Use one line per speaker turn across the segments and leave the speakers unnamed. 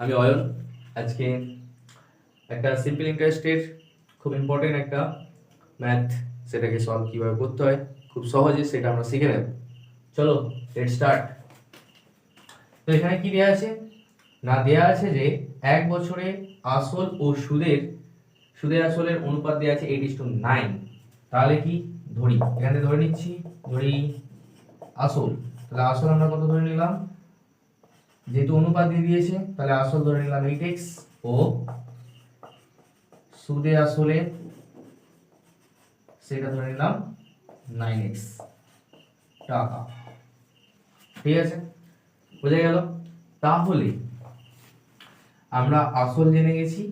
আমি অয়ন। আজকে একটা সিম্পল ইন্টারেস্টের খুব ইম্পর্টেন্ট একটা ম্যাথ, সেটাকে সলভ কীভাবে করতে হয় খুব সহজে সেটা আমরা শিখে নেব। চলো লেট স্টার্ট। তো এখানে কি দেওয়া আছে না, দেওয়া আছে যে 1 বছরে আসল ও সুদের আসলের অনুপাত দেওয়া আছে 8:9। তাহলে কি ধরি, এখানে ধরে নিচ্ছি, ধরি আসল, তাহলে আসল আমরা কত ধরে নিলাম, যেহেতু অনুপাত দিয়ে দিয়েছে তাহলে আসল ধরে নিলাম 8x ও সুদে আসলে সেটা ধরে নিলাম 9x টাকা। ঠিক আছে, বোঝা গেল? তাহলে আমরা আসল জেনে গেছি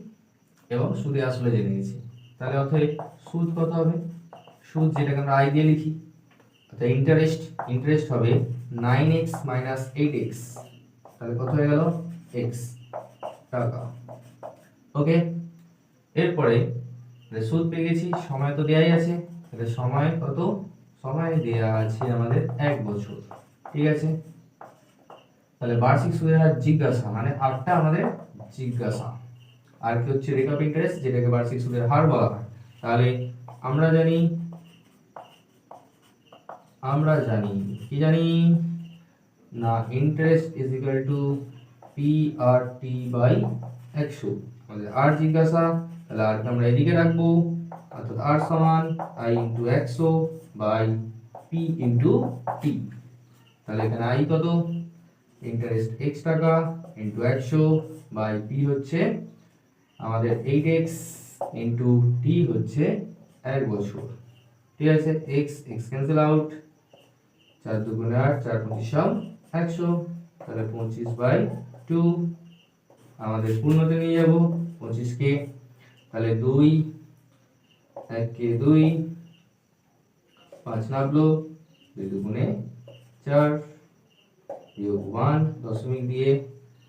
এবং সুদে আসলে জেনে গেছি, তাহলে অতএব সুদ কত হবে, সুদ যেটাকে আমরা আই দিয়ে লিখি, অর্থাৎ ইন্টারেস্ট হবে 9x - 8x, তাহলে কত হয়ে গেল x টাকা। ওকে, এরপরে সুদ পেয়ে গেছি, সময় তো দেয়াই আছে, তাহলে সময় কত, সময় দেয়া আছে আমাদের 1 বছর। ঠিক আছে, তাহলে বার্ষিক সুদের হার জিজ্ঞাসা, মানে হারটা আমাদের জিজ্ঞাসা, আর কি হচ্ছে রেট অফ ইন্টারেস্ট, যেটাকে বার্ষিক সুদের হার বলা হয়। তাহলে আমরা জানি কি জানি না, interest is equal to PRT by 100। আমাদের আর জিজ্ঞাসা, তাহলে আর কে আমরা এদিকে রাখবো, অর্থাৎ আর সমান I into 100 by P into T। তাহলে এখানে I কত, ইন্টারেস্ট x টাকা ইনটু 100 বাই P হচ্ছে আমাদের 8x ইনটু T হচ্ছে 1 বছর। ঠিক আছে, x ক্যান্সেল আউট, 4 দুগুণে 8, 4 25 100, তাহলে 25/2 আমাদের পূর্ণতে নিয়ে যাব 25 কে, তাহলে 2 1 কে 2, 5 নামলো, 2 দুগুণে 4 বিয়োগ 1 দশমিক দিয়ে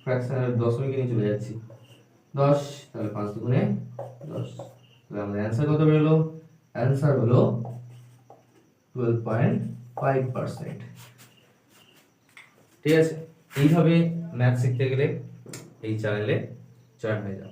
ফ্র্যাকশনের দশমিকে নিয়ে চলে যাচ্ছি 10, তাহলে 5 দুগুণে 10, তাহলে আমাদের অ্যান্সার কত বেরোলো, অ্যান্সার হলো 12.5%। ঠিক আছে, এইভাবে ম্যাথ শিখতে গেলে এই চ্যানেলে জয়েন হয়ে যাও।